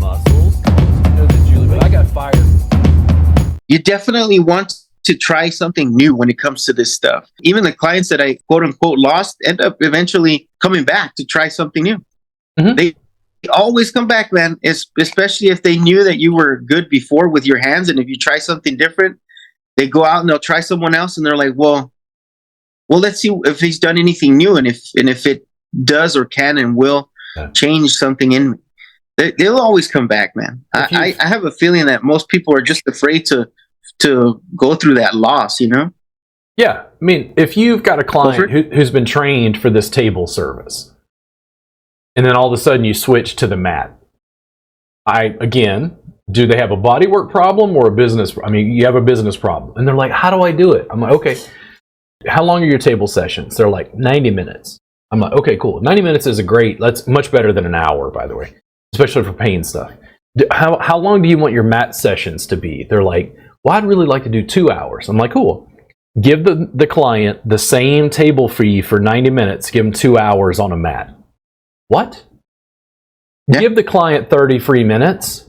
muscles. But I got fired. You definitely want to try something new when it comes to this stuff. Even the clients that I quote unquote lost end up eventually coming back to try something new. Mm-hmm. They always come back, man, especially if they knew that you were good before with your hands. And if you try something different, they go out and they'll try someone else and they're like, well, let's see if he's done anything new. And if it does or can and will change something in me. They'll always come back, man. I have a feeling that most people are just afraid to go through that loss, you know? Yeah. I mean, if you've got a client who's been trained for this table service, and then all of a sudden you switch to the mat, do they have a bodywork problem or a business? I mean, you have a business problem. And they're like, how do I do it? I'm like, okay, how long are your table sessions? They're like 90 minutes. I'm like, okay, cool. 90 minutes is that's much better than an hour, by the way, especially for pain stuff. How long do you want your mat sessions to be? They're like, well, I'd really like to do 2 hours. I'm like, cool. Give the client the same table fee for 90 minutes. Give them 2 hours on a mat. What? Yeah. Give the client 30 free minutes.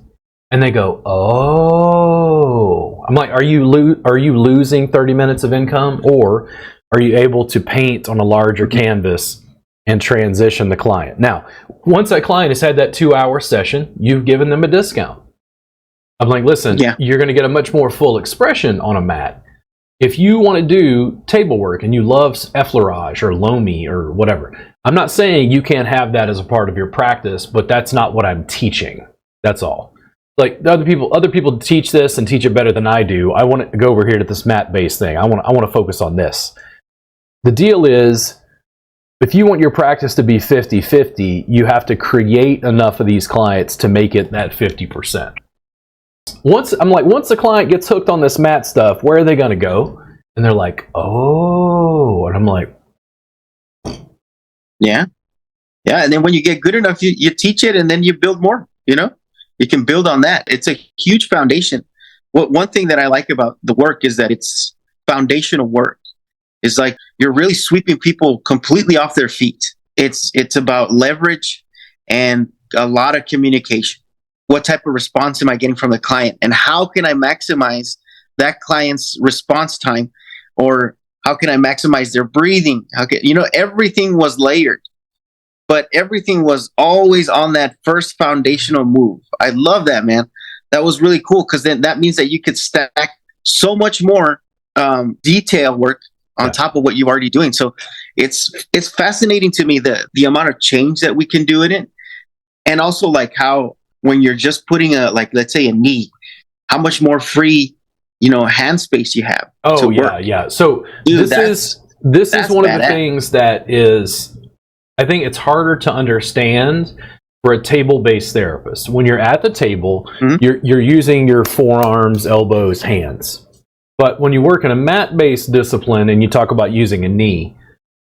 And they go, oh. I'm like, are you losing 30 minutes of income? Or are you able to paint on a larger canvas and transition the client? Now, once that client has had that 2 hour session, you've given them a discount. I'm like, listen, you're going to get a much more full expression on a mat. If you want to do table work and you love effleurage or loamy or whatever, I'm not saying you can't have that as a part of your practice, but that's not what I'm teaching. That's all. Like other people teach this and teach it better than I do. I want to go over here to this mat-based thing. I want to focus on this. The deal is, if you want your practice to be 50-50, you have to create enough of these clients to make it that 50%. Once the client gets hooked on this mat stuff, where are they going to go? And they're like, oh, and I'm like, yeah. And then when you get good enough, you teach it and then you build more, you know? You can build on that. It's a huge foundation. One thing that I like about the work is that it's foundational work. It's like you're really sweeping people completely off their feet. It's about leverage and a lot of communication. What type of response am I getting from the client? And how can I maximize that client's response time? Or how can I maximize their breathing? Everything was layered. But everything was always on that first foundational move. I love that, man. That was really cool because then that means that you could stack so much more detail work on top of what you're already doing. So it's fascinating to me the amount of change that we can do in it, and also like how when you're just putting let's say a knee, how much more free hand space you have. Oh yeah. So dude, this is one of the things that is. I think it's harder to understand for a table-based therapist. When you're at the table, you're using your forearms, elbows, hands. But when you work in a mat-based discipline and you talk about using a knee,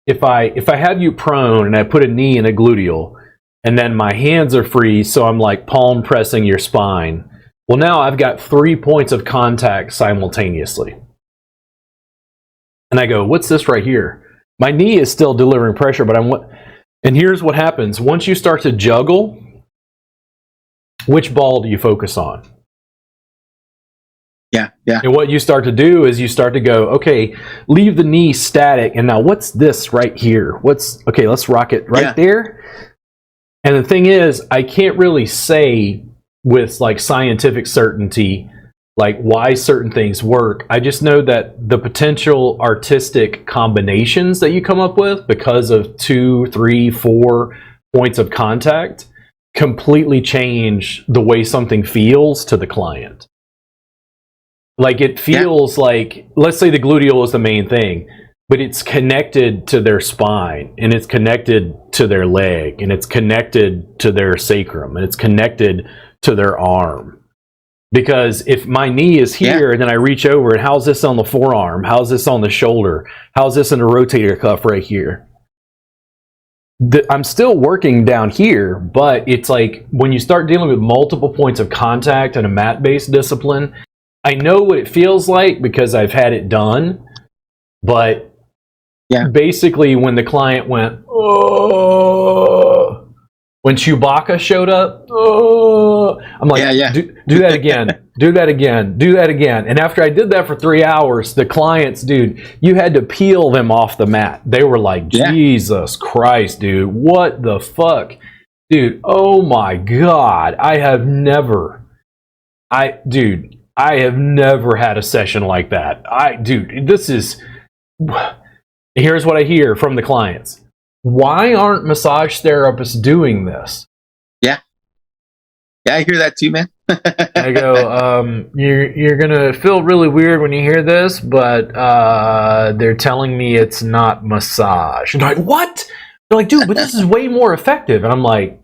if I have you prone and I put a knee in a gluteal, and then my hands are free, so I'm like palm pressing your spine. Well, now I've got 3 points of contact simultaneously. And I go, what's this right here? My knee is still delivering pressure, but and here's what happens. Once you start to juggle, which ball do you focus on? Yeah. And what you start to do is you start to go, okay, leave the knee static. And now what's this right here? Let's rock it right there. And the thing is, I can't really say with like scientific certainty like why certain things work. I just know that the potential artistic combinations that you come up with because of 2, 3, 4 points of contact completely change the way something feels to the client. Like it feels like, let's say the gluteal is the main thing, but it's connected to their spine and it's connected to their leg and it's connected to their sacrum and it's connected to their arm. Because if my knee is here and then I reach over and how's this on the forearm? How's this on the shoulder? How's this in the rotator cuff right here? I'm still working down here, but it's like when you start dealing with multiple points of contact in a mat-based discipline, I know what it feels like because I've had it done. But basically when the client went, oh, when Chewbacca showed up, oh, I'm like, do that again, do that again, do that again. And after I did that for 3 hours, the clients, dude, you had to peel them off the mat. They were like, Jesus Christ, dude, what the fuck? Dude, oh my God. I have never had a session like that. Here's what I hear from the clients. Why aren't massage therapists doing this? Yeah, I hear that too, man. I go, you're gonna feel really weird when you hear this, but they're telling me it's not massage. And they're like, what? They're like, dude, but this is way more effective. And I'm like,